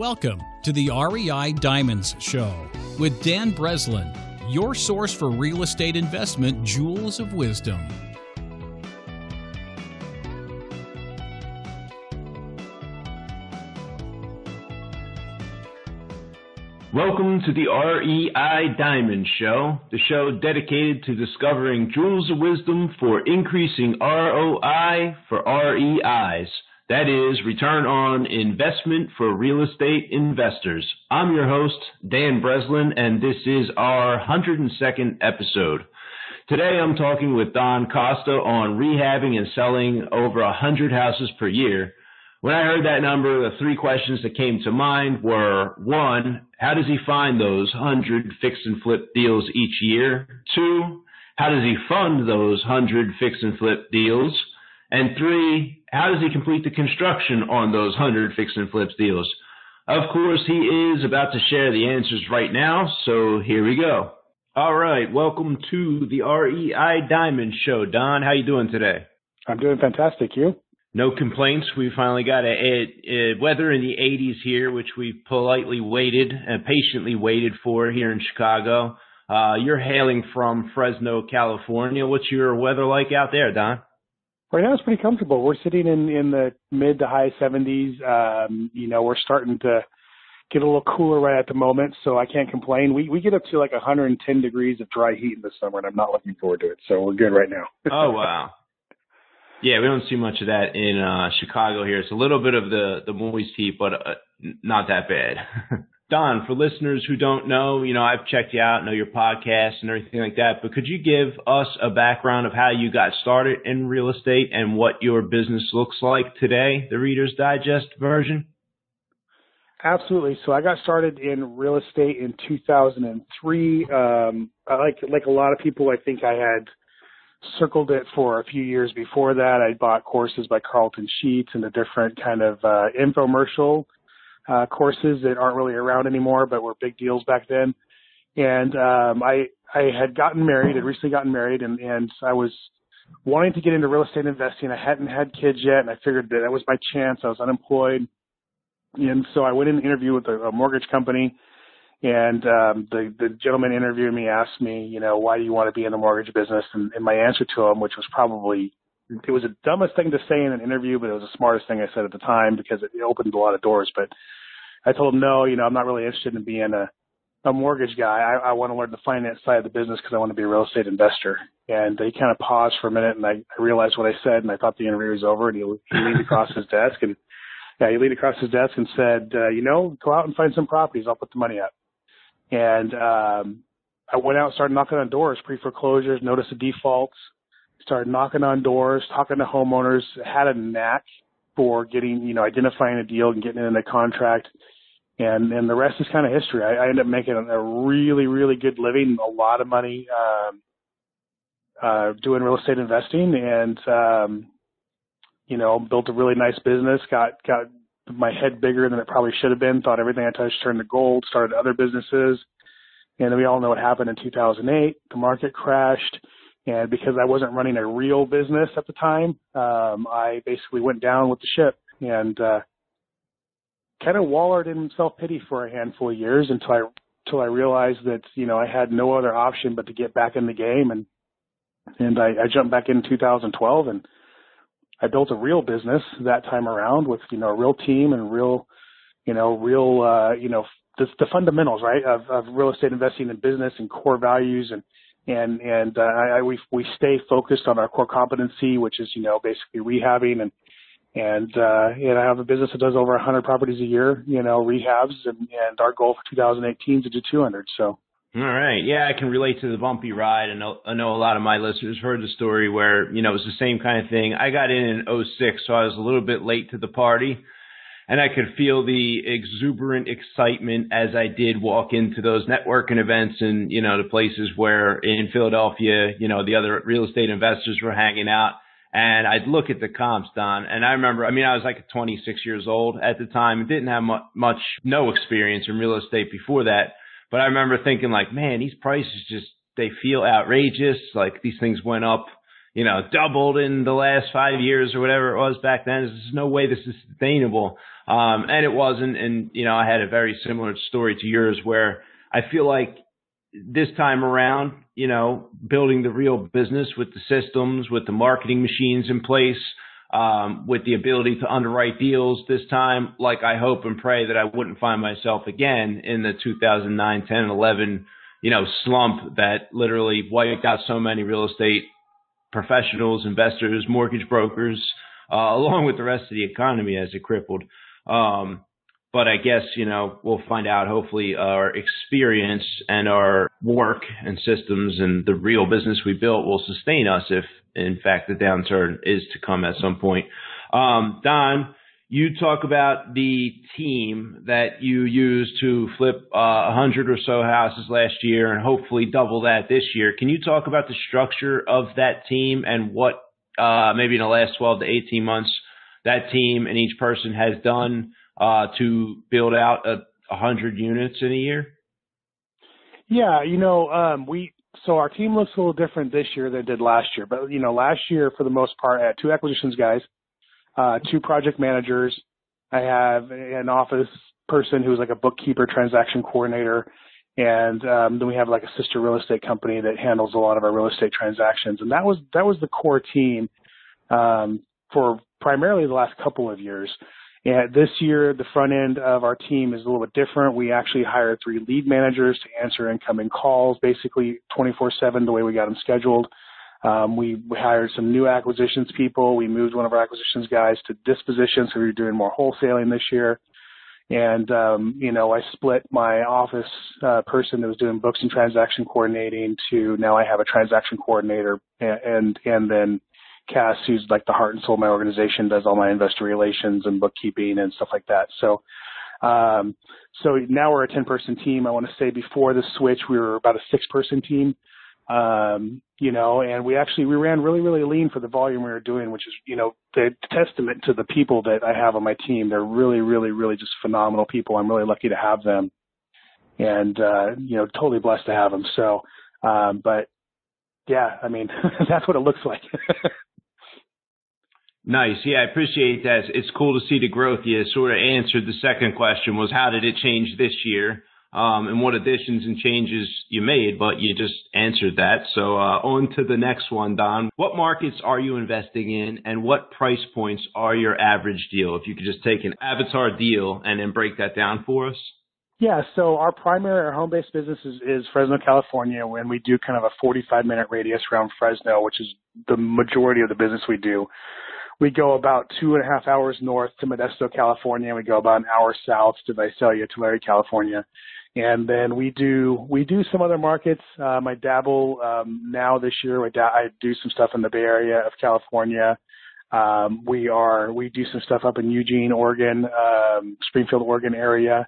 Welcome to the REI Diamonds Show with Dan Breslin, your source for real estate investment jewels of wisdom. Welcome to the REI Diamond Show, the show dedicated to discovering jewels of wisdom for increasing ROI for REIs. That is, return on investment for real estate investors. I'm your host, Dan Breslin, and this is our 102nd episode. Today I'm talking with Don Costa on rehabbing and selling over 100 houses per year. When I heard that number, the three questions that came to mind were, one, how does he find those 100 fix and flip deals each year? Two, how does he fund those 100 fix and flip deals? And three, how does he complete the construction on those 100 fix and flips deals? Of course, he is about to share the answers right now, so here we go. All right, welcome to the REI Diamond Show. Don, how you doing today? I'm doing fantastic. You? No complaints. We finally got a weather in the 80s here, which we politely waited and patiently waited for here in Chicago. You're hailing from Fresno, California. What's your weather like out there, Don? Right now it's pretty comfortable. We're sitting in the mid to high 70s. We're starting to get a little cooler right at the moment, so I can't complain. We get up to like 110 degrees of dry heat in the summer, and I'm not looking forward to it. So we're good right now. Oh, wow. Yeah, we don't see much of that in Chicago here. It's a little bit of the moist heat, but not that bad. Don, for listeners who don't know, I've checked you out, know your podcast and everything like that, but could you give us a background of how you got started in real estate and what your business looks like today, the Reader's Digest version? Absolutely. So I got started in real estate in 2003. Like a lot of people, I think I had circled it for a few years before that. I bought courses by Carlton Sheets and the different kind of infomercial courses that aren't really around anymore, but were big deals back then. And I had gotten married, had recently gotten married, and I was wanting to get into real estate investing. I hadn't had kids yet, and I figured that was my chance. I was unemployed. And so I went in and interviewed with a mortgage company, and the gentleman interviewing me asked me, why do you want to be in the mortgage business? And my answer to him, which was probably, it was the dumbest thing to say in an interview, but it was the smartest thing I said at the time because it opened a lot of doors. But I told him, no, I'm not really interested in being a mortgage guy. I want to learn the finance side of the business because I want to be a real estate investor. And he kind of paused for a minute, and I realized what I said, and I thought the interview was over, and he leaned across his desk, and he leaned across his desk and said, go out and find some properties. I'll put the money up. And I went out and started knocking on doors, pre-foreclosures, notice of defaults, started knocking on doors, talking to homeowners, had a knack for getting, identifying a deal and getting it in a contract. And the rest is kind of history. I ended up making a really, really good living, a lot of money doing real estate investing, and, built a really nice business, got my head bigger than it probably should have been, thought everything I touched turned to gold, started other businesses. And we all know what happened in 2008. The market crashed. And because I wasn't running a real business at the time, I basically went down with the ship and kind of wallowed in self-pity for a handful of years until I realized that, I had no other option but to get back in the game. And I jumped back in 2012, and I built a real business that time around with, a real team and the fundamentals, right, of real estate investing in business and core values. We stay focused on our core competency, which is, basically rehabbing. And I have a business that does over 100 properties a year, rehabs. And our goal for 2018 is to do 200. So. All right. Yeah, I can relate to the bumpy ride. I know a lot of my listeners heard the story where, it was the same kind of thing. I got in 06, so I was a little bit late to the party, and I could feel the exuberant excitement as I did walk into those networking events and, the places where in Philadelphia, the other real estate investors were hanging out. And I'd look at the comps, Don, and I remember, I was like 26 years old at the time, didn't have no experience in real estate before that. But I remember thinking like, man, these prices they feel outrageous. Like these things went up, doubled in the last 5 years or whatever it was back then. There's no way this is sustainable. And it wasn't. And, I had a very similar story to yours where I feel like this time around, building the real business with the systems, with the marketing machines in place, with the ability to underwrite deals this time, like I hope and pray that I wouldn't find myself again in the 2009, 10, 11, slump that literally wiped out so many real estate professionals, investors, mortgage brokers, along with the rest of the economy as it crippled. But I guess, we'll find out. Hopefully our experience and our work and systems and the real business we built will sustain us if, in fact, the downturn is to come at some point. Don, you talk about the team that you used to flip 100 or so houses last year and hopefully double that this year. Can you talk about the structure of that team and what maybe in the last 12 to 18 months that team and each person has done to build out 100 units in a year? Yeah, so our team looks a little different this year than it did last year. But, last year, for the most part, I had 2 acquisitions guys, 2 project managers. I have an office person who's like a bookkeeper, transaction coordinator. And then we have like a sister real estate company that handles a lot of our real estate transactions. And that was the core team for primarily the last couple of years. And this year, the front end of our team is a little bit different. We actually hired 3 lead managers to answer incoming calls, basically 24/7, the way we got them scheduled. We hired some new acquisitions people. We moved one of our acquisitions guys to disposition, so we were doing more wholesaling this year. And, I split my office person that was doing books and transaction coordinating to now I have a transaction coordinator and then Cass, who's like the heart and soul of my organization, does all my investor relations and bookkeeping and stuff like that. So now we're a 10-person team. I want to say before the switch, we were about a 6-person team, and we ran really, really lean for the volume we were doing, which is, the testament to the people that I have on my team. They're really, really, really just phenomenal people. I'm really lucky to have them and, totally blessed to have them. So, but yeah, I mean, that's what it looks like. Nice. Yeah, I appreciate that. It's cool to see the growth. You sort of answered the second question was how did it change this year and what additions and changes you made, but you just answered that. So on to the next one, Don. What markets are you investing in and what price points are your average deal? If you could just take an avatar deal and then break that down for us. Yeah, so our home-based business is Fresno, California, and we do kind of a 45-minute radius around Fresno, which is the majority of the business we do. We go about 2.5 hours north to Modesto, California, and we go about an hour south to Visalia, Tulare, California. And then we do some other markets. I dabble now this year. I do some stuff in the Bay Area of California. We do some stuff up in Eugene, Oregon, Springfield, Oregon area.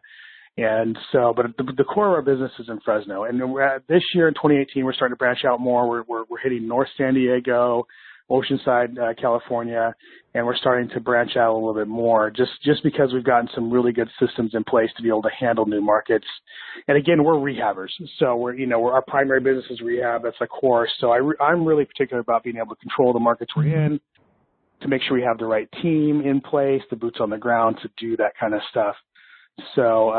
And so, but the core of our business is in Fresno. And this year in 2018, we're starting to branch out more. We're hitting North San Diego, Oceanside, California, and we're starting to branch out a little bit more just because we've gotten some really good systems in place to be able to handle new markets. And again, we're rehabbers. So our primary business is rehab. That's the core. So I'm really particular about being able to control the markets we're in, to make sure we have the right team in place, the boots on the ground to do that kind of stuff. So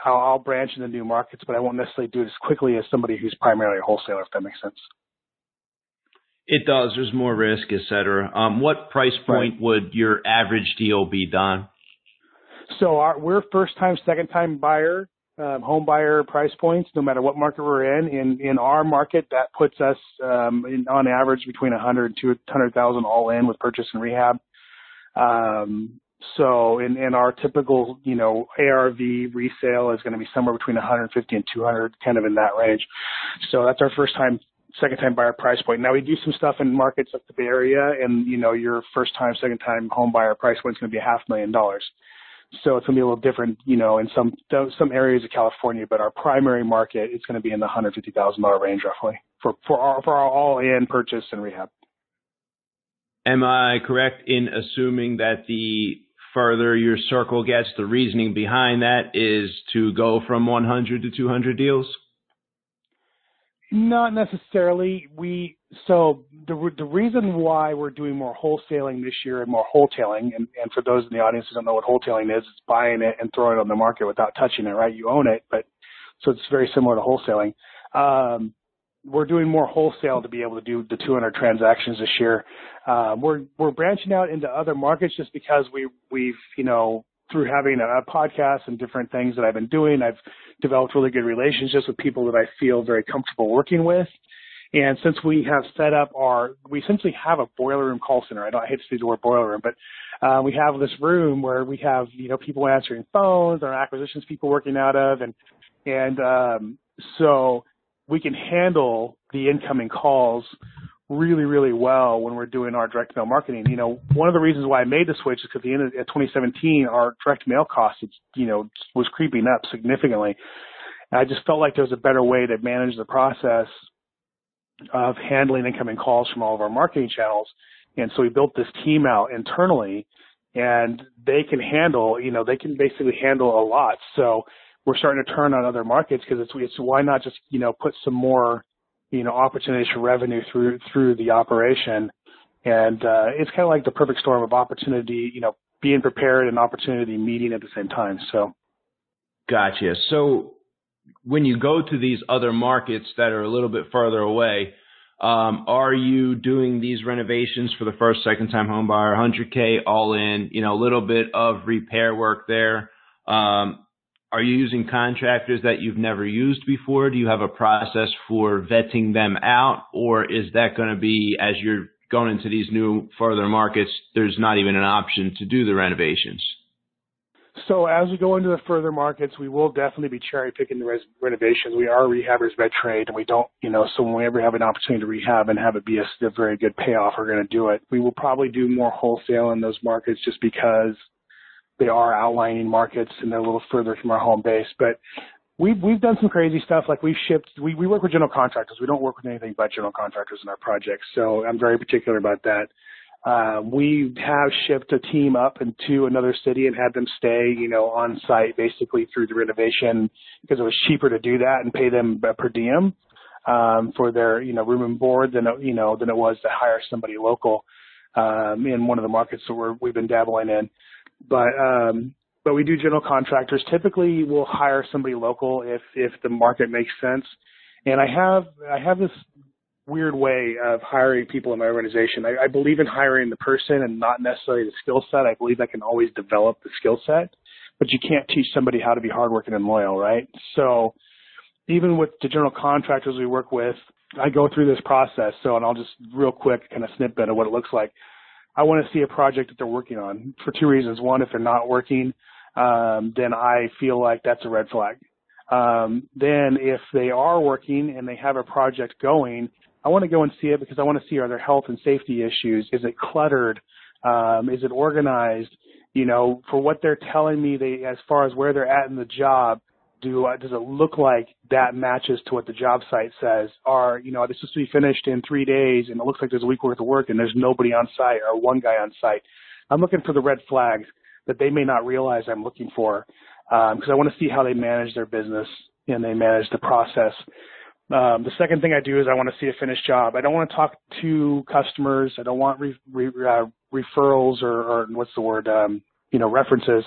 I'll branch into new markets, but I won't necessarily do it as quickly as somebody who's primarily a wholesaler, if that makes sense. It does. There's more risk, et cetera. What price point would your average deal be, Don? So we're first-time, second-time buyer, home buyer price points, no matter what market we're in. In our market, that puts us on average between $100,000 and $200,000 all in with purchase and rehab. So in our typical, ARV resale is going to be somewhere between 150 and 200, kind of in that range. So that's our first-time, second-time buyer price point. Now we do some stuff in markets like the Bay Area, and your first-time, second-time home buyer price point is going to be $500,000. So it's going to be a little different, in some areas of California, but our primary market is going to be in the $150,000 range roughly for our all-in purchase and rehab. Am I correct in assuming that the further your circle gets, the reasoning behind that is to go from 100 to 200 deals? Not necessarily. So the reason why we're doing more wholesaling this year and more wholetailing, and for those in the audience who don't know what wholetailing is, it's buying it and throwing it on the market without touching it, right? You own it, but so it's very similar to wholesaling. We're doing more wholesale to be able to do the 200 transactions this year. We're branching out into other markets just because we've through having a podcast and different things that I've been doing, I've developed really good relationships with people that I feel very comfortable working with. And since we have set up we essentially have a boiler room call center. I hate to say the word boiler room, but we have this room where we have, people answering phones, our acquisitions people working out of, and so we can handle the incoming calls really, really well when we're doing our direct mail marketing. One of the reasons why I made the switch is because at the end of 2017, our direct mail costs, was creeping up significantly. And I just felt like there was a better way to manage the process of handling incoming calls from all of our marketing channels. And so we built this team out internally, and they can basically handle a lot. So we're starting to turn on other markets because it's why not just, put some more opportunities for revenue through the operation. And it's kind of like the perfect storm of opportunity, being prepared and opportunity meeting at the same time. So. Gotcha. So when you go to these other markets that are a little bit further away, are you doing these renovations for the first, second time home buyer, 100K all in, a little bit of repair work there? Are you using contractors that you've never used before? Do you have a process for vetting them out? Or is that going to be, as you're going into these new further markets, there's not even an option to do the renovations? So as we go into the further markets, we will definitely be cherry picking the renovations. We are rehabbers by trade, and we don't, so when we ever have an opportunity to rehab and have it be a very good payoff, we're going to do it. We will probably do more wholesale in those markets just because they are outlying markets and they're a little further from our home base. But we've done some crazy stuff. Like we work with general contractors. We don't work with anything but general contractors in our projects. So I'm very particular about that. We have shipped a team up into another city and had them stay, on site basically through the renovation because it was cheaper to do that and pay them per diem, for their, room and board than it was to hire somebody local, in one of the markets that we've been dabbling in. But we do general contractors. Typically we'll hire somebody local if the market makes sense. And I have this weird way of hiring people in my organization. I believe in hiring the person and not necessarily the skill set. I believe I can always develop the skill set, but you can't teach somebody how to be hardworking and loyal, right? So even with the general contractors we work with, I go through this process. And I'll just real quick kind of snippet of what it looks like. I want to see a project that they're working on for two reasons. One, if they're not working, then I feel like that's a red flag. Then if they are working and they have a project going, I want to go and see it because I want to see, are there health and safety issues? Is it cluttered? Is it organized? For what they're telling me, as far as where they're at in the job, does it look like that matches to what the job site says? Or, this is supposed to be finished in 3 days and it looks like there's a week worth of work and there's nobody on site or one guy on site. I'm looking for the red flags that they may not realize I'm looking for, because I want to see how they manage their business and they manage the process. The second thing I do is I want to see a finished job. I don't want to talk to customers. I don't want referrals or what's the word, references,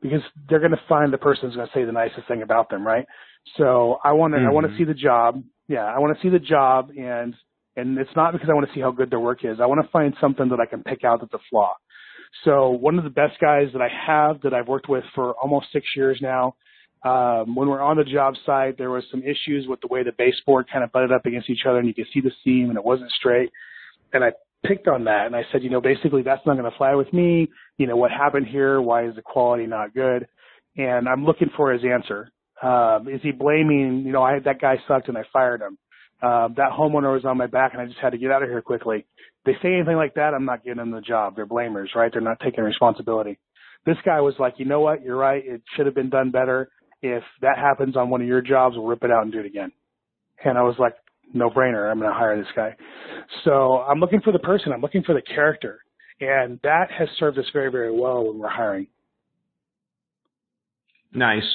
because they're going to find the person who's going to say the nicest thing about them, right? So I want to see the job. Yeah, I want to see the job, and it's not because I want to see how good their work is. I want to find something that I can pick out that's a flaw. So one of the best guys that I have that I've worked with for almost 6 years now, when we're on the job site, there was some issues with the way the baseboard kind of butted up against each other, and you could see the seam, and it wasn't straight. And I picked on that, and I said, basically that's not going to fly with me. What happened here? Why is the quality not good? And I'm looking for his answer. Is he blaming, that guy sucked and I fired him? That homeowner was on my back and I just had to get out of here quickly. If they say anything like that, I'm not getting them the job. They're blamers, right? They're not taking responsibility. This guy was like, you know what? You're right. It should have been done better. If that happens on one of your jobs, we'll rip it out and do it again. And I was like, no brainer. I'm going to hire this guy. So I'm looking for the person. I'm looking for the character. And that has served us very, very well when we're hiring. Nice.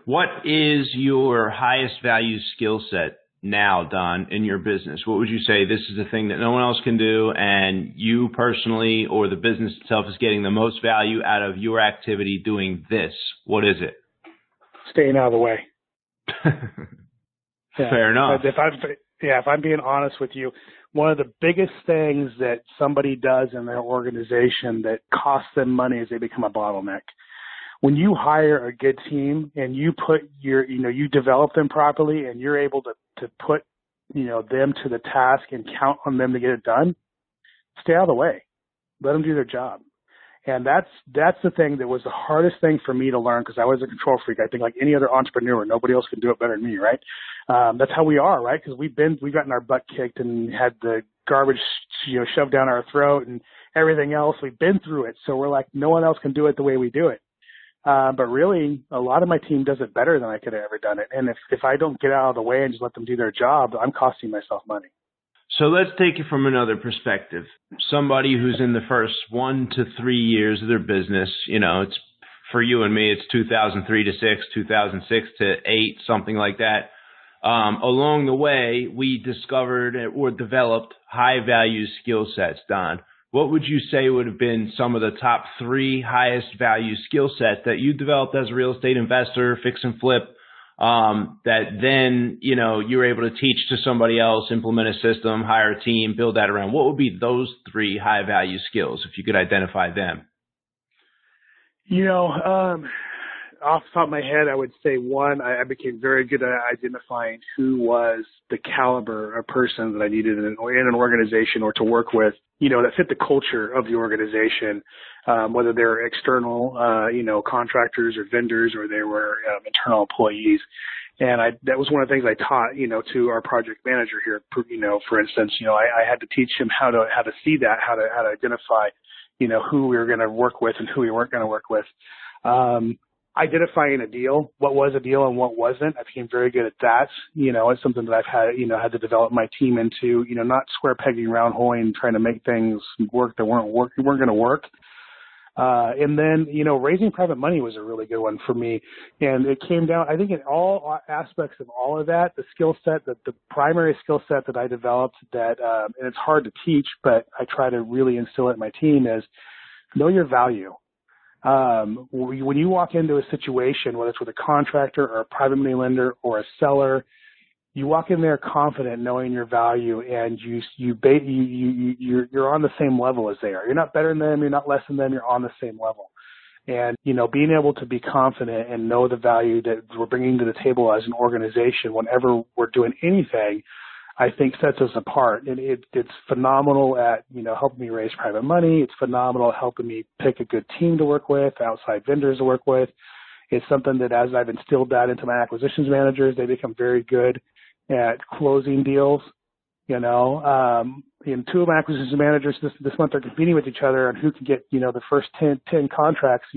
What is your highest value skill set now, Don, in your business? What would you say this is the thing that no one else can do, and you personally or the business itself is getting the most value out of your activity doing this? What is it? Staying out of the way. Fair enough. If I'm being honest with you, one of the biggest things that somebody does in their organization that costs them money is they become a bottleneck. When you hire a good team and you put you develop them properly and you're able to put, them to the task and count on them to get it done, stay out of the way. Let them do their job. And that's the thing that was the hardest thing for me to learn, because I was a control freak. I think like any other entrepreneur, nobody else can do it better than me, right? That's how we are, right? Because we've gotten our butt kicked and had the garbage, shoved down our throat and everything else. We've been through it. So we're like, no one else can do it the way we do it. But really, a lot of my team does it better than I could have ever done it. And if I don't get out of the way and just let them do their job, I'm costing myself money. So let's take it from another perspective. Somebody who's in the first 1 to 3 years of their business, it's for you and me, it's 2003 to 6, 2006 to 8, something like that. Along the way, we discovered or developed high value skill sets, Don. What would you say would have been some of the top 3 highest value skill sets that you developed as a real estate investor, fix and flip, that then, you were able to teach to somebody else, implement a system, hire a team, build that around? What would be those 3 high value skills, if you could identify them? Off the top of my head, I would say one, I became very good at identifying who was the caliber of person that I needed in an organization or to work with, that fit the culture of the organization, whether they're external, contractors or vendors, or they were internal employees. And that was one of the things I taught, to our project manager here. For instance, I had to teach him how to see that, how to identify, who we were going to work with and who we weren't going to work with. Identifying a deal, what was a deal and what wasn't. I became very good at that. It's something that I've had to develop my team into, not square pegging, round holing, trying to make things work that weren't going to work. And then, raising private money was a really good one for me. And it came down, I think, in all aspects of all of that, the skill set, the primary skill set that I developed that, and it's hard to teach, but I try to really instill it in my team, is know your value. When you walk into a situation, whether it's with a contractor or a private money lender or a seller, you walk in there confident, knowing your value, and you're on the same level as they are. You're not better than them. You're not less than them. You're on the same level. And, being able to be confident and know the value that we're bringing to the table as an organization whenever we're doing anything, I think sets us apart. And it's phenomenal at, helping me raise private money. It's phenomenal at helping me pick a good team to work with, outside vendors to work with. It's something that as I've instilled that into my acquisitions managers, they become very good at closing deals. And 2 of my acquisitions managers this month are competing with each other on who can get, the first 10 contracts,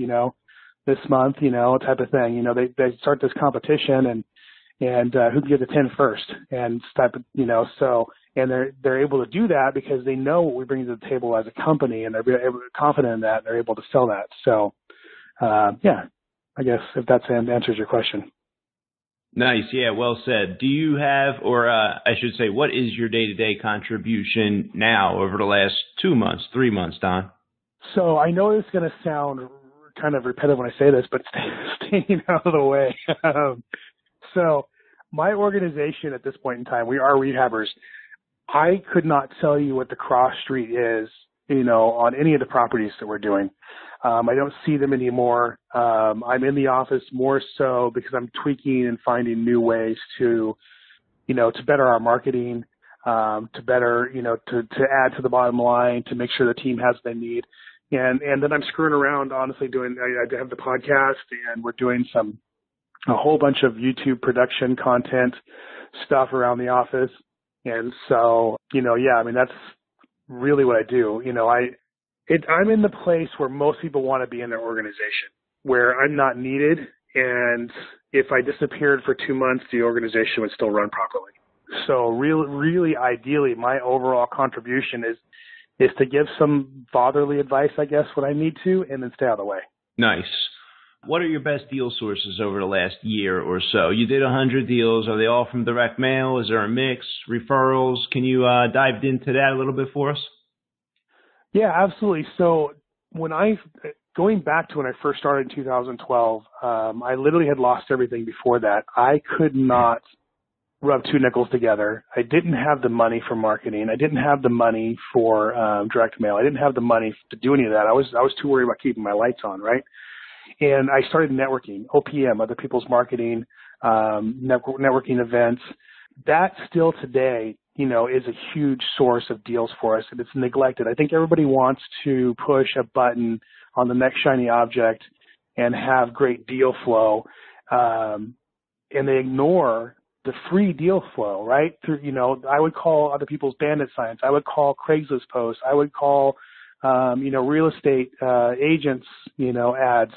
this month, type of thing. They start this competition and who can get the 10 first and type of, and they're able to do that because they know what we bring to the table as a company, and they're confident in that, and they're able to sell that. So, I guess if that answers your question. Nice. Yeah, well said. Do you have, or I should say, what is your day-to-day contribution now over the last 2 months, 3 months, Don? So I know it's going to sound kind of repetitive when I say this, but staying out of the way. So my organization at this point in time, we are rehabbers. I could not tell you what the cross street is, on any of the properties that we're doing. I don't see them anymore. I'm in the office more so because I'm tweaking and finding new ways to better our marketing, to better, to add to the bottom line, to make sure the team has what they need. And then I'm screwing around, honestly, I have the podcast, and we're doing a whole bunch of YouTube production content stuff around the office. And so, that's really what I do. I'm in the place where most people want to be in their organization, where I'm not needed. And if I disappeared for 2 months, the organization would still run properly. So really ideally, my overall contribution is to give some fatherly advice, I guess, when I need to, and then stay out of the way. Nice. What are your best deal sources over the last year or so? You did 100 deals. Are they all from direct mail? Is there a mix? Referrals? Can you dive into that a little bit for us? Yeah, absolutely. So going back to when I first started in 2012, I literally had lost everything before that. I could not rub two nickels together. I didn't have the money for marketing. I didn't have the money for direct mail. I didn't have the money to do any of that. I was too worried about keeping my lights on, right? And I started networking, OPM, other people's marketing, networking events. That still today, is a huge source of deals for us, and it's neglected. I think everybody wants to push a button on the next shiny object and have great deal flow, and they ignore the free deal flow, right? Through, I would call other people's bandit signs. I would call Craigslist posts. I would call, real estate agents, ads,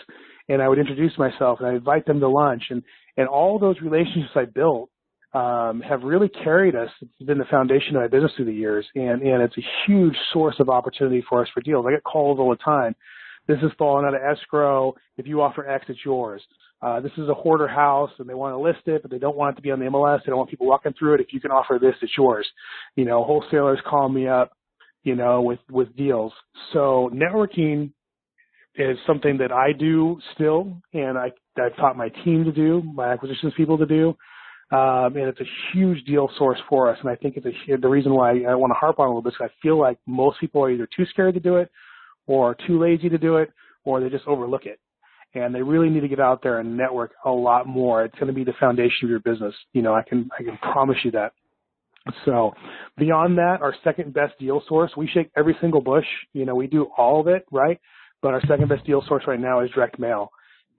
and I would introduce myself and I invite them to lunch, and all those relationships I built have really carried us. It's been the foundation of my business through the years, and it's a huge source of opportunity for us for deals. I get calls all the time. This is falling out of escrow. If you offer X, it's yours. This is a hoarder house, and they want to list it, but they don't want it to be on the MLS. They don't want people walking through it. If you can offer this, it's yours. Wholesalers call me up, with deals. So networking is something that I do still, and I've taught my team to do, my acquisitions people to do. And it's a huge deal source for us. And I think it's the reason why I want to harp on it a little bit is I feel like most people are either too scared to do it or too lazy to do it, or they just overlook it. And they really need to get out there and network a lot more. It's going to be the foundation of your business. I can promise you that. So beyond that, our second best deal source, we shake every single bush. We do all of it, right? But our second best deal source right now is direct mail.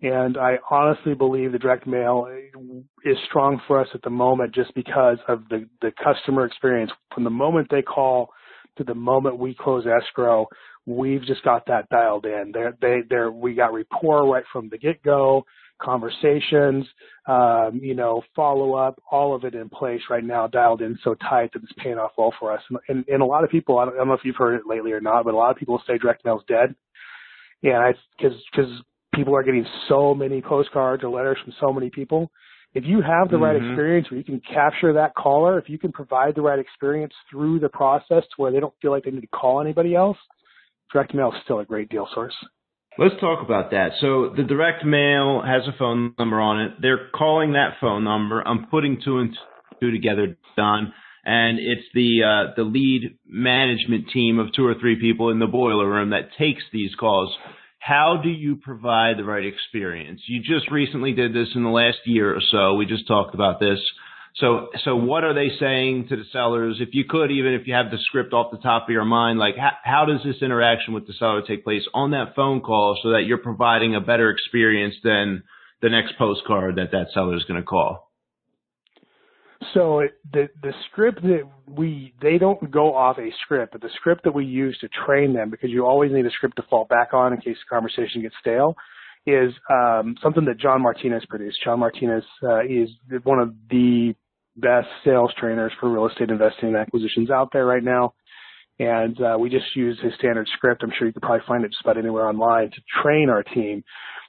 And I honestly believe the direct mail is strong for us at the moment just because of the customer experience. From the moment they call to the moment we close escrow, we've just got that dialed in. We got rapport right from the get-go, conversations, follow-up, all of it in place right now, dialed in so tight that it's paying off well for us. And a lot of people, I don't know if you've heard it lately or not, but a lot of people say direct mail is dead. Yeah, because people are getting so many postcards or letters from so many people. If you have the right experience where you can capture that caller, if you can provide the right experience through the process to where they don't feel like they need to call anybody else, direct mail is still a great deal source. Let's talk about that. So the direct mail has a phone number on it. They're calling that phone number. I'm putting two and two together, Don, and it's the lead management team of 2 or 3 people in the boiler room that takes these calls. How do you provide the right experience? You just recently did this in the last year or so. We just talked about this. So what are they saying to the sellers? If you could, even if you have the script off the top of your mind, like how does this interaction with the seller take place on that phone call so that you're providing a better experience than the next postcard that seller is going to call? So the script they don't go off a script, but the script that we use to train them, because you always need a script to fall back on in case the conversation gets stale, is something that John Martinez produced. John Martinez is one of the best sales trainers for real estate investing and acquisitions out there right now. And we just use his standard script. I'm sure you could probably find it just about anywhere online to train our team.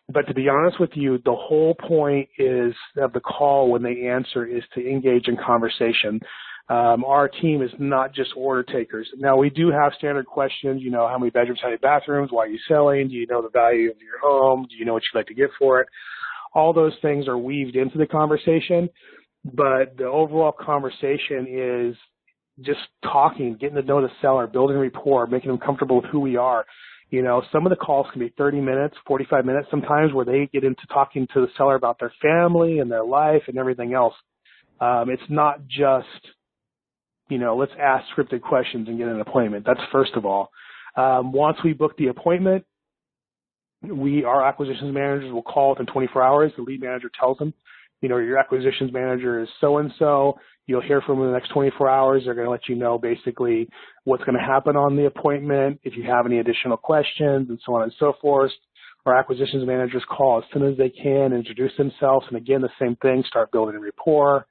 But to be honest with you, the whole point of the call when they answer is to engage in conversation. Our team is not just order takers. Now, we do have standard questions, how many bedrooms, how many bathrooms, why are you selling, do you know the value of your home, do you know what you'd like to get for it? All those things are weaved into the conversation, but the overall conversation is just talking, getting to know the seller, building rapport, making them comfortable with who we are. Some of the calls can be 30 minutes, 45 minutes sometimes, where they get into talking to the seller about their family and their life and everything else. It's not just, let's ask scripted questions and get an appointment. That's first of all. Once we book the appointment, our acquisitions managers will call within 24 hours. The lead manager tells them, your acquisitions manager is so-and-so. You'll hear from them in the next 24 hours. They're going to let you know basically what's going to happen on the appointment, if you have any additional questions, and so on and so forth. Our acquisitions managers call as soon as they can, introduce themselves, and again, the same thing, start building rapport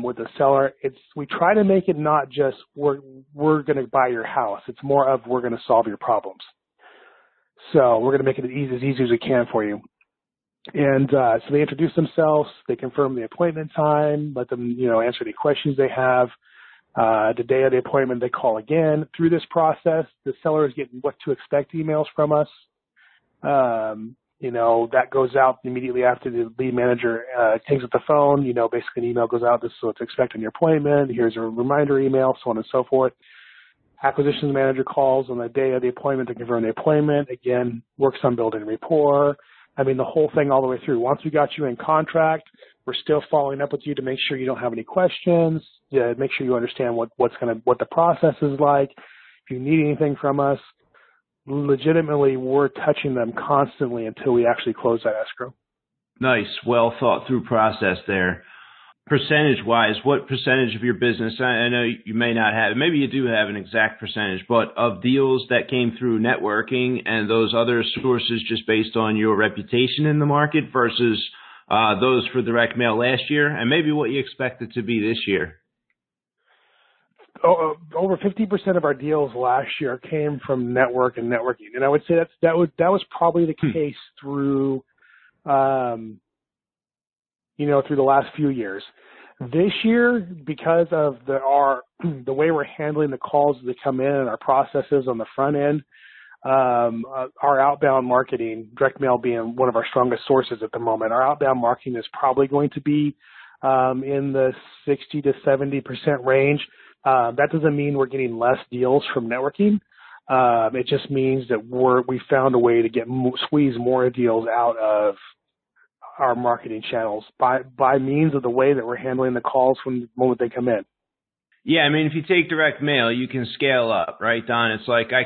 with the seller. We try to make it not just we're going to buy your house. It's more of we're going to solve your problems. So we're going to make it as easy as we can for you. And so they introduce themselves, they confirm the appointment time, let them, answer any questions they have. The day of the appointment, they call again. Through this process, the seller is getting what to expect emails from us. That goes out immediately after the lead manager takes up the phone. Basically an email goes out, this is what to expect on your appointment. Here's a reminder email, so on and so forth. Acquisitions manager calls on the day of the appointment to confirm the appointment. Again, works on building rapport. The whole thing all the way through. Once we got you in contract, we're still following up with you to make sure you don't have any questions. Yeah, make sure you understand what the process is like. If you need anything from us, legitimately, we're touching them constantly until we actually close that escrow. Nice, well thought through process there. Percentage-wise, what percentage of your business, I know you may not have, maybe you do have an exact percentage, but of deals that came through networking and those other sources just based on your reputation in the market versus those for direct mail last year, and maybe what you expect it to be this year? Over 50% of our deals last year came from networking, and I would say that was probably the case through through the last few years. This year, because of the way we're handling the calls as they come in and our processes on the front end, our outbound marketing, direct mail being one of our strongest sources at the moment, our outbound marketing is probably going to be in the 60 to 70% range. That doesn't mean we're getting less deals from networking. It just means that we found a way to squeeze more deals out of our marketing channels by means of the way that we're handling the calls from the moment they come in. Yeah, if you take direct mail, you can scale up, right, Don? It's like I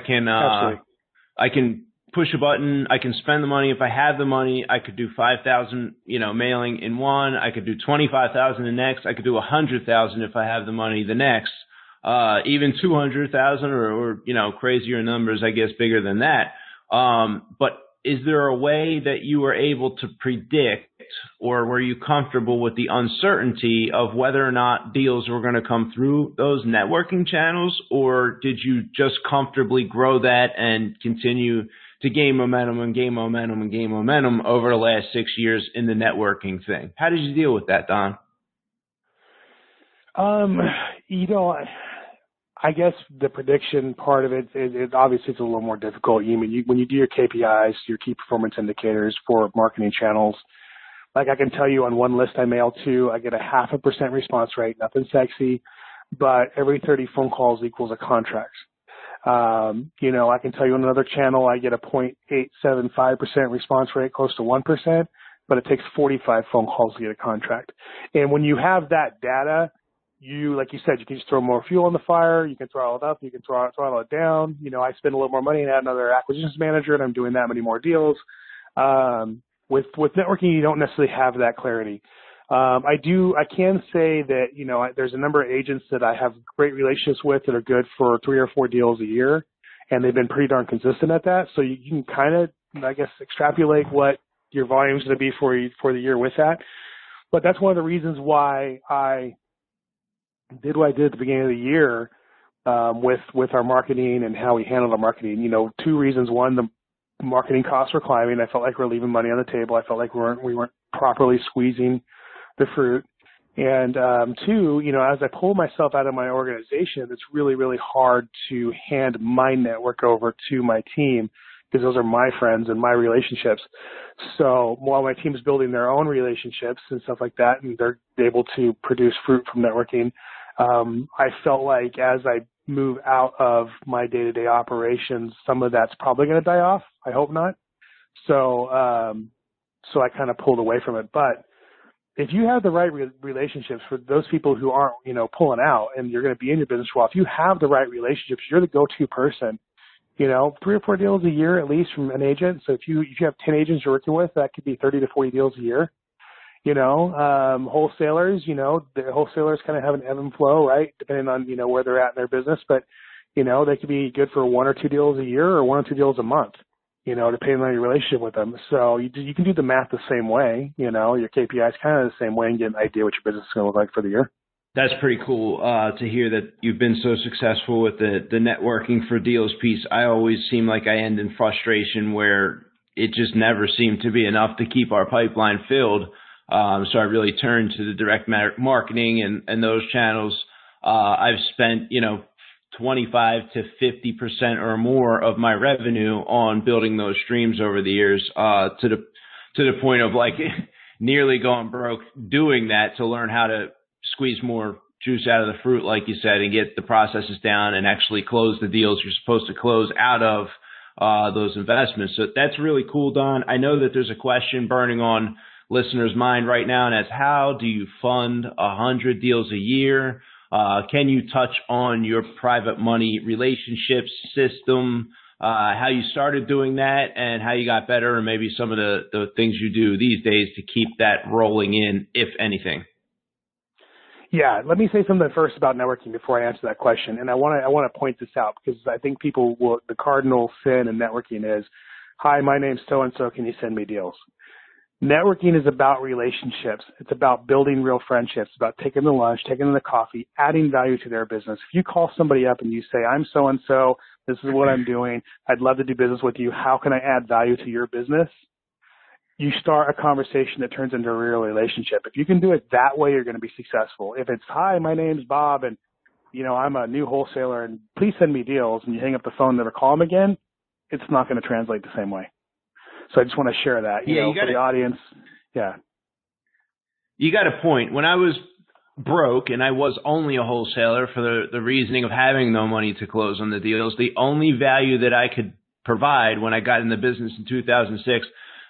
can push a button, I can spend the money. If I have the money, I could do 5,000, mailing in one. I could do 25,000 the next. I could do 100,000 if I have the money the next. Even 200,000 or crazier numbers, I guess, bigger than that. But is there a way that you were able to predict, or were you comfortable with the uncertainty of whether or not deals were going to come through those networking channels, or did you just comfortably grow that and continue to gain momentum and gain momentum and gain momentum over the last 6 years in the networking thing? How did you deal with that, Don? I guess the prediction part of it is obviously it's a little more difficult. When you do your KPIs, your key performance indicators for marketing channels, like I can tell you on one list I mail to, I get a 0.5% response rate, nothing sexy, but every 30 phone calls equals a contract. I can tell you on another channel I get a 0.875% response rate, close to 1%, but it takes 45 phone calls to get a contract. And when you have that data, like you said, you can just throw more fuel on the fire. You can throttle it up. You can throttle it down. I spend a little more money and add another acquisitions manager, and I'm doing that many more deals. With networking, you don't necessarily have that clarity. I can say that, there's a number of agents that I have great relationships with that are good for 3 or 4 deals a year, and they've been pretty darn consistent at that. So you can kind of, I guess, extrapolate what your volume is going to be for the year with that. But that's one of the reasons why I did what I did at the beginning of the year with our marketing and how we handled our marketing. 2 reasons. One, the marketing costs were climbing. I felt like we were leaving money on the table. I felt like we weren't properly squeezing the fruit. And 2, as I pull myself out of my organization, it's really, really hard to hand my network over to my team because those are my friends and my relationships. So while my team is building their own relationships and stuff like that, and they're able to produce fruit from networking, I felt like as I move out of my day-to-day operations, some of that's probably going to die off. I hope not. So I kind of pulled away from it. But if you have the right relationships for those people who aren't, pulling out and you're going to be in your business for a while, if you have the right relationships, you're the go-to person. 3 or 4 deals a year at least from an agent. So if you have 10 agents you're working with, that could be 30 to 40 deals a year. Wholesalers, the wholesalers kind of have an ebb and flow, right? Depending on, where they're at in their business. But, they could be good for 1 or 2 deals a year or 1 or 2 deals a month, depending on your relationship with them. So you can do the math the same way, your KPI is kind of the same way and get an idea what your business is going to look like for the year. That's pretty cool to hear that you've been so successful with the networking for deals piece. I always seem like I end in frustration where it just never seemed to be enough to keep our pipeline filled. So I really turned to the direct marketing and those channels. I've spent, 25 to 50% or more of my revenue on building those streams over the years, to the point of like nearly going broke doing that to learn how to squeeze more juice out of the fruit, like you said, and get the processes down and actually close the deals you're supposed to close out of those investments. So that's really cool, Don. I know that there's a question burning on listeners' mind right now, and that's how do you fund 100 deals a year? Can you touch on your private money relationships system, how you started doing that and how you got better, and maybe some of the things you do these days to keep that rolling in, if anything? Yeah, let me say something first about networking before I answer that question. And I want to point this out because I think the cardinal sin in networking is, hi, my name's so-and-so, can you send me deals? Networking is about relationships. It's about building real friendships, about taking them to lunch, taking them to coffee, adding value to their business. If you call somebody up and you say, I'm so-and-so, this is what I'm doing, I'd love to do business with you, how can I add value to your business? You start a conversation that turns into a real relationship. If you can do it that way, you're going to be successful. If it's, hi, my name's Bob, and, I'm a new wholesaler, and please send me deals, and you hang up the phone and never call them again, it's not going to translate the same way. So I just want to share that, for the audience. Yeah. You got a point. When I was broke and I was only a wholesaler for the reasoning of having no money to close on the deals, the only value that I could provide when I got in the business in 2006,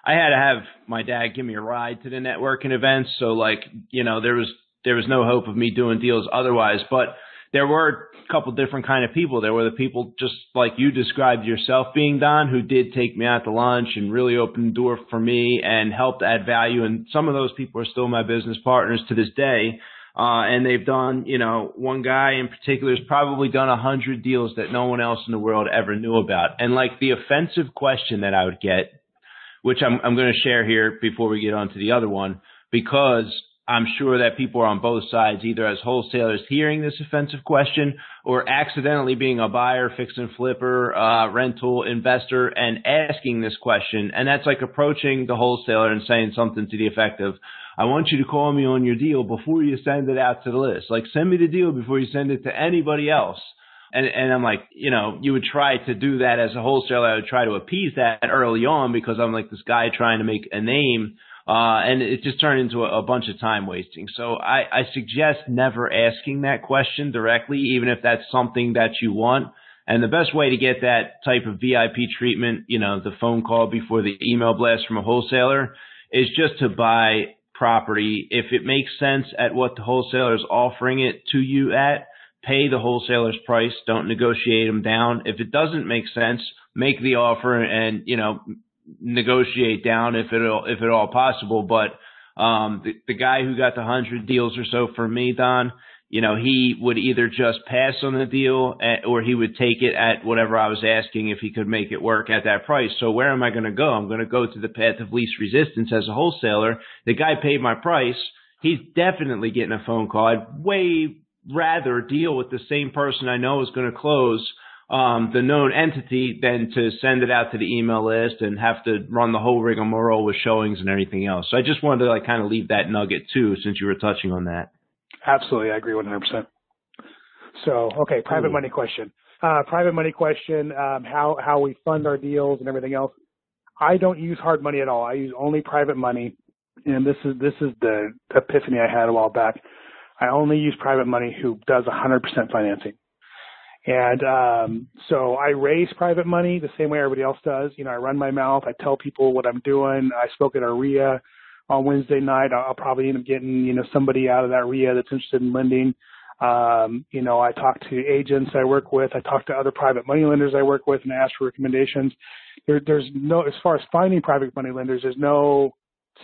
I had to have my dad give me a ride to the networking events. So there was no hope of me doing deals otherwise, but there were a couple different kind of people. There were the people just like you described yourself being, Don, who did take me out to lunch and really opened the door for me and helped add value. And some of those people are still my business partners to this day. And they've done, one guy in particular has probably done 100 deals that no one else in the world ever knew about. And like the offensive question that I would get, which I'm going to share here before we get on to the other one, because I'm sure that people are on both sides, either as wholesalers hearing this offensive question or accidentally being a buyer, fix and flipper, rental investor and asking this question. And that's like approaching the wholesaler and saying something to the effect of, I want you to call me on your deal before you send it out to the list. Like, send me the deal before you send it to anybody else. And I'm like, you would try to do that as a wholesaler. I would try to appease that early on because I'm like this guy trying to make a name. And it just turned into a bunch of time wasting. So I suggest never asking that question directly, even if that's something that you want. And the best way to get that type of VIP treatment, the phone call before the email blast from a wholesaler, is just to buy property. If it makes sense at what the wholesaler is offering it to you at, pay the wholesaler's price. Don't negotiate them down. If it doesn't make sense, make the offer and, negotiate down if at all possible. But the guy who got the 100 deals or so for me, Don, he would either just pass on the deal or he would take it at whatever I was asking if he could make it work at that price. So where am I going to go? I'm going to go to the path of least resistance as a wholesaler. The guy paid my price. He's definitely getting a phone call. I'd way rather deal with the same person I know is going to close the known entity than to send it out to the email list and have to run the whole rigmarole with showings and everything else. So I just wanted to kind of leave that nugget too, since you were touching on that. Absolutely. I agree 100%. So, okay. Private money question, how we fund our deals and everything else. I don't use hard money at all. I use only private money. And this is the epiphany I had a while back. I only use private money who does 100% financing. And so I raise private money the same way everybody else does. I run my mouth. I tell people what I'm doing. I spoke at a RIA on Wednesday night. I'll probably end up getting, somebody out of that RIA that's interested in lending. I talk to agents I work with. I talk to other private money lenders I work with and ask for recommendations. There's no, as far as finding private money lenders, there's no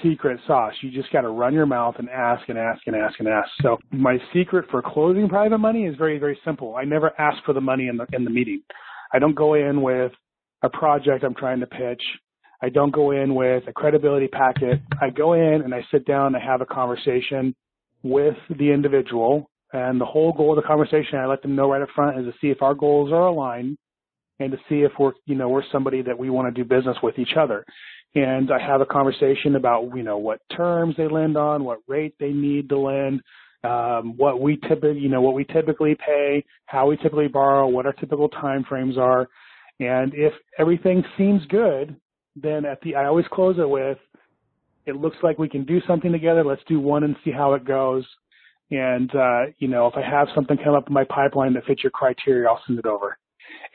secret sauce. You just got to run your mouth and ask and ask and ask and ask. So my secret for closing private money is very, very simple. I never ask for the money in the meeting. I don't go in with a project I'm trying to pitch. I don't go in with a credibility packet. I go in and I sit down and I have a conversation with the individual. And the whole goal of the conversation, I let them know right up front, is to see if our goals are aligned and to see if we're somebody that we want to do business with each other. And I have a conversation about, what terms they lend on, what rate they need to lend, what we typically pay, how we typically borrow, what our typical time frames are. And if everything seems good, then I always close it with, it looks like we can do something together. Let's do one and see how it goes. And, if I have something come up in my pipeline that fits your criteria, I'll send it over.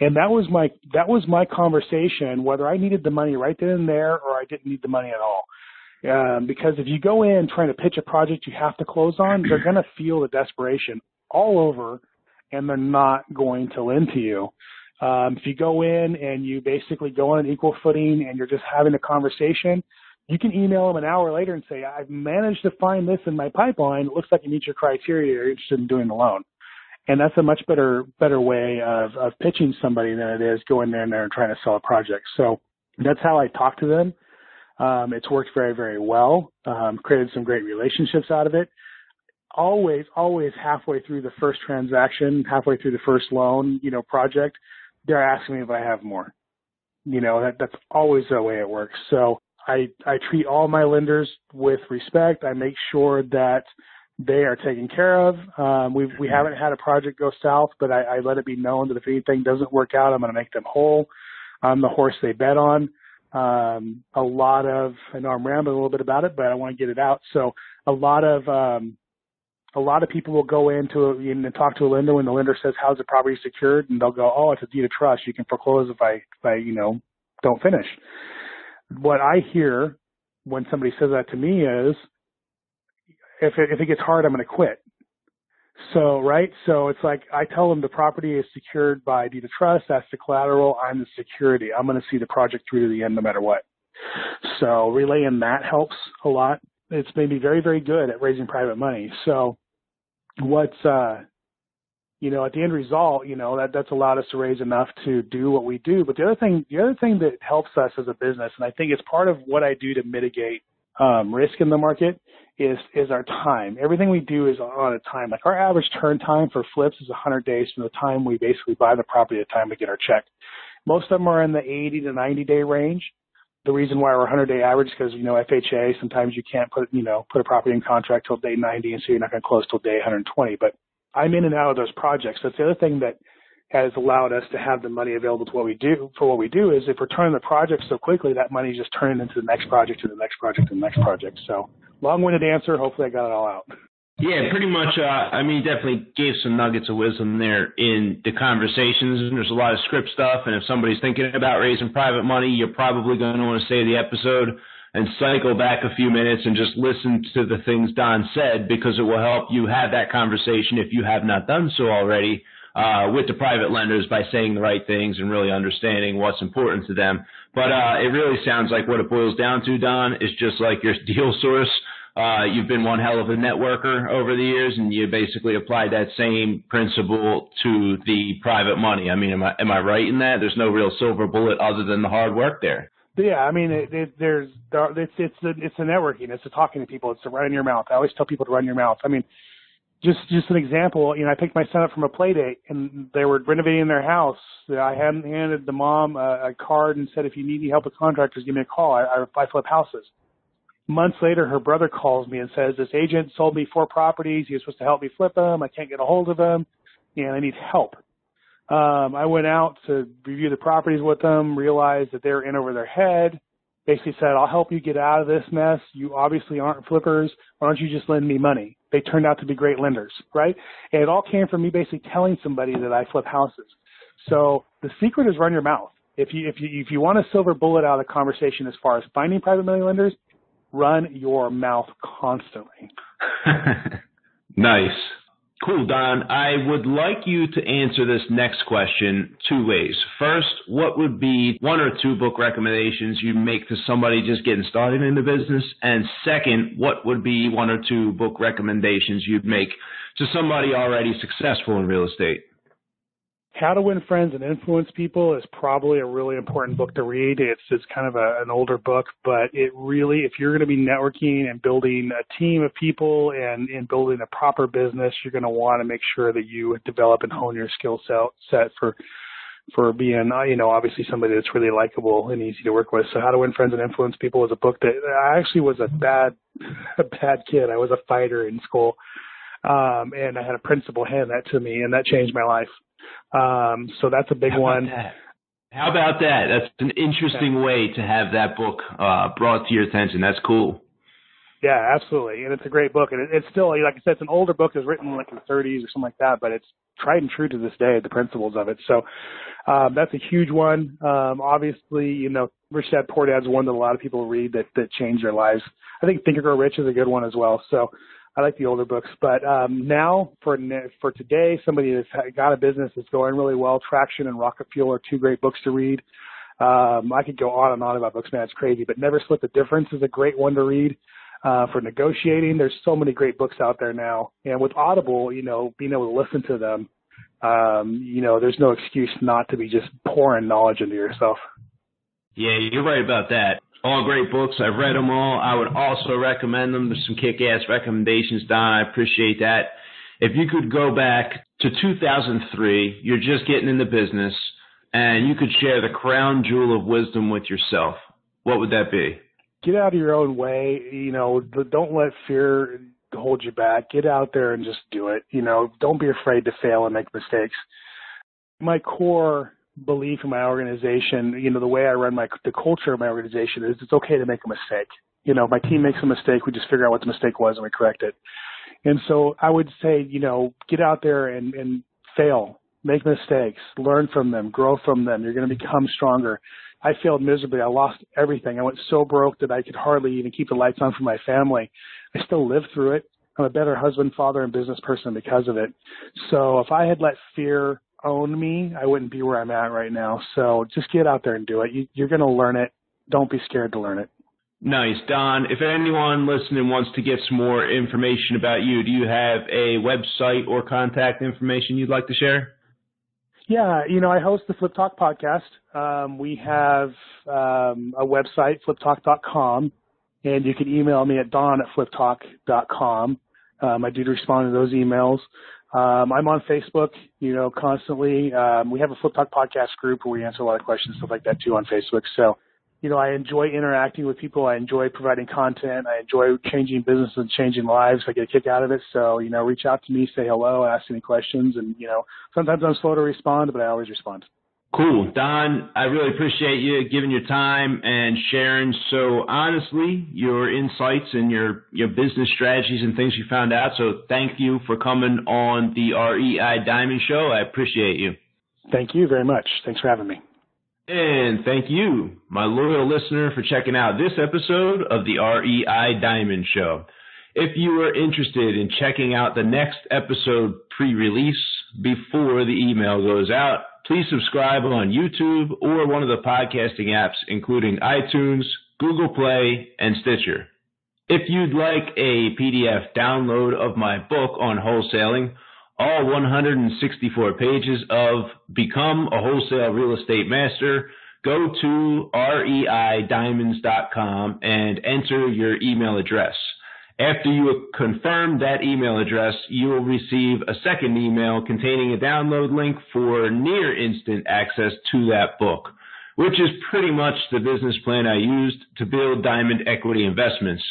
And that was my conversation, whether I needed the money right then and there or I didn't need the money at all. Because if you go in trying to pitch a project you have to close on, they're going to feel the desperation all over, and they're not going to lend to you. If you go in and you basically go on an equal footing and you're just having a conversation, you can email them an hour later and say, I've managed to find this in my pipeline. It looks like you meet your criteria. You're interested in doing the loan. And that's a much better way of pitching somebody than it is going there and trying to sell a project. So that's how I talk to them. It's worked very, very well. Created some great relationships out of it. Always halfway through the first transaction, halfway through the first loan, project, they're asking me if I have more. That's always the way it works. So I treat all my lenders with respect. I make sure that they are taken care of. We haven't had a project go south, but I let it be known that if anything doesn't work out, I'm going to make them whole. I'm the horse they bet on. I know I'm rambling a little bit about it, but I want to get it out. So a lot of people will go into and talk to a lender when the lender says, how's the property secured? And they'll go, oh, it's a deed of trust. You can foreclose if I don't finish. What I hear when somebody says that to me is, if it gets hard, I'm going to quit. So, right? So it's like I tell them the property is secured by deed of trust. That's the collateral. I'm the security. I'm going to see the project through to the end no matter what. So relaying that helps a lot. It's made me very, very good at raising private money. So what's, at the end result, that's allowed us to raise enough to do what we do. But the other thing that helps us as a business, and I think it's part of what I do to mitigate risk in the market, is our time. Everything we do is on a time. Like our average turn time for flips is 100 days from the time we basically buy the property to the time we get our check. Most of them are in the 80 to 90 day range. The reason why we're 100-day average is because, FHA, sometimes you can't put a property in contract till day 90, and so you're not going to close till day 120. But I'm in and out of those projects. That's the other thing that has allowed us to have the money available to what we do. For what we do is if we're turning the project so quickly, that money is just turning into the next project to the next project to the next project. So long-winded answer. Hopefully I got it all out. Yeah, pretty much. Definitely gave some nuggets of wisdom there in the conversations. And there's a lot of script stuff. And if somebody's thinking about raising private money, you're probably going to want to save the episode and cycle back a few minutes and just listen to the things Don said, because it will help you have that conversation, if you have not done so already, with the private lenders by saying the right things and really understanding what's important to them. But it really sounds like what it boils down to, Don, is just like your deal source. You've been one hell of a networker over the years, and you basically applied that same principle to the private money. I mean, am I right in that? There's no real silver bullet other than the hard work there. Yeah, I mean, it's the networking. It's the talking to people. It's the running your mouth. I always tell people to run your mouth. I mean, just an example. I picked my son up from a play date, and they were renovating their house. I hadn't handed the mom a card and said, if you need any help with contractors, give me a call. I flip houses. Months later, her brother calls me and says, this agent sold me 4 properties. He was supposed to help me flip them. I can't get a hold of them, and I need help. I went out to review the properties with them, realized that they were in over their head, basically said, I'll help you get out of this mess. You obviously aren't flippers. Why don't you just lend me money? They turned out to be great lenders, right? And it all came from me basically telling somebody that I flip houses. So the secret is run your mouth. If you want a silver bullet out of the conversation as far as finding private money lenders, run your mouth constantly. Nice. Cool, Don. I would like you to answer this next question 2 ways. First, what would be 1 or 2 book recommendations you make to somebody just getting started in the business? And second, what would be 1 or 2 book recommendations you'd make to somebody already successful in real estate? How to Win Friends and Influence People is probably a really important book to read. It's kind of an older book, but it really, if you're going to be networking and building a team of people and building a proper business, you're going to want to make sure that you develop and hone your skill set for for being, obviously somebody that's really likable and easy to work with. So How to Win Friends and Influence People was a book that I actually was a bad kid. I was a fighter in school. And I had a principal hand that to me, and that changed my life. So that's a big one. How about that? That's an interesting way to have that book brought to your attention. That's cool. Yeah, absolutely. And it's a great book. And it's still, like I said, it's an older book. It was written like in the 30s or something like that, but it's tried and true to this day, the principles of it. So that's a huge one. Obviously, Rich Dad Poor Dad is one that a lot of people read that change their lives. I think Think and Grow Rich is a good one as well. So I like the older books. But now for today, somebody that's got a business that's going really well, Traction and Rocket Fuel are two great books to read. I could go on and on about books, man. It's crazy. But Never Split the Difference is a great one to read. For negotiating, there's so many great books out there now. And with Audible, being able to listen to them, there's no excuse not to be just pouring knowledge into yourself. Yeah, you're right about that. All great books. I've read them all. I would also recommend them. There's some kick-ass recommendations, Don. I appreciate that. If you could go back to 2003, you're just getting in the business, and you could share the crown jewel of wisdom with yourself, what would that be? Get out of your own way. Don't let fear hold you back. Get out there and just do it. Don't be afraid to fail and make mistakes. My core belief in my organization, the way I run the culture of my organization is it's okay to make a mistake. If my team makes a mistake, we just figure out what the mistake was and we correct it. And so I would say, get out there and fail, make mistakes, learn from them, grow from them. You're going to become stronger. I failed miserably. I lost everything. I went so broke that I could hardly even keep the lights on for my family. I still lived through it. I'm a better husband, father, and business person because of it. So if I had let fear own me, I wouldn't be where I'm at right now. So just get out there and do it. You're going to learn it. Don't be scared to learn it. Nice. Don, if anyone listening wants to get some more information about you, do you have a website or contact information you'd like to share? Yeah, I host the Flip Talk podcast. We have a website, fliptalk.com, and you can email me at don@fliptalk.com. I do respond to those emails. I'm on Facebook, constantly. We have a Flip Talk podcast group where we answer a lot of questions, stuff like that too on Facebook. So, I enjoy interacting with people. I enjoy providing content. I enjoy changing businesses and changing lives. I get a kick out of it. So, reach out to me, say hello, ask any questions. And, sometimes I'm slow to respond, but I always respond. Cool. Don, I really appreciate you giving your time and sharing so honestly your insights and your business strategies and things you found out. So thank you for coming on the REI Diamond Show. I appreciate you. Thank you very much. Thanks for having me. And thank you, my loyal listener, for checking out this episode of the REI Diamond Show. If you are interested in checking out the next episode pre-release before the email goes out, please subscribe on YouTube or one of the podcasting apps, including iTunes, Google Play, and Stitcher. If you'd like a PDF download of my book on wholesaling, all 164 pages of Become a Wholesale Real Estate Master, go to reidiamonds.com and enter your email address. After you confirm that email address, you will receive a second email containing a download link for near instant access to that book, which is pretty much the business plan I used to build Diamond Equity Investments.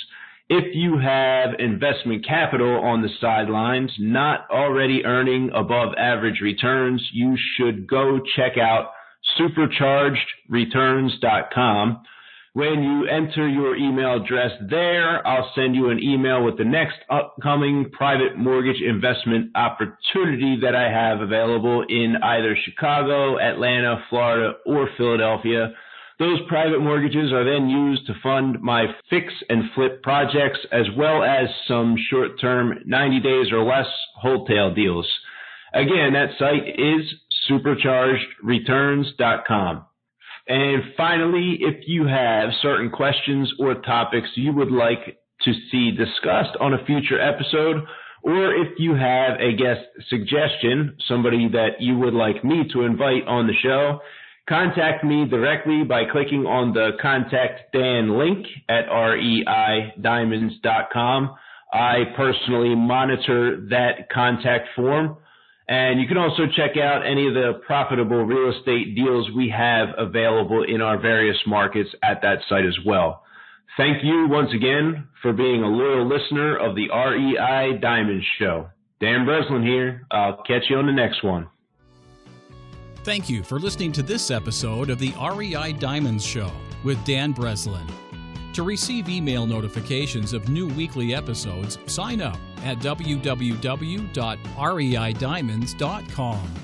If you have investment capital on the sidelines, not already earning above average returns, you should go check out superchargedreturns.com. When you enter your email address there, I'll send you an email with the next upcoming private mortgage investment opportunity that I have available in either Chicago, Atlanta, Florida, or Philadelphia. Those private mortgages are then used to fund my fix and flip projects, as well as some short-term 90 days or less wholesale deals. Again, that site is superchargedreturns.com. And finally, if you have certain questions or topics you would like to see discussed on a future episode, or if you have a guest suggestion, somebody that you would like me to invite on the show, contact me directly by clicking on the Contact Dan link at reidiamonds.com. I personally monitor that contact form, And you can also check out any of the profitable real estate deals we have available in our various markets at that site as well. Thank you once again for being a loyal listener of the REI Diamonds Show. Dan Breslin here. I'll catch you on the next one. Thank you for listening to this episode of the REI Diamonds Show with Dan Breslin. To receive email notifications of new weekly episodes, sign up at www.reidiamonds.com.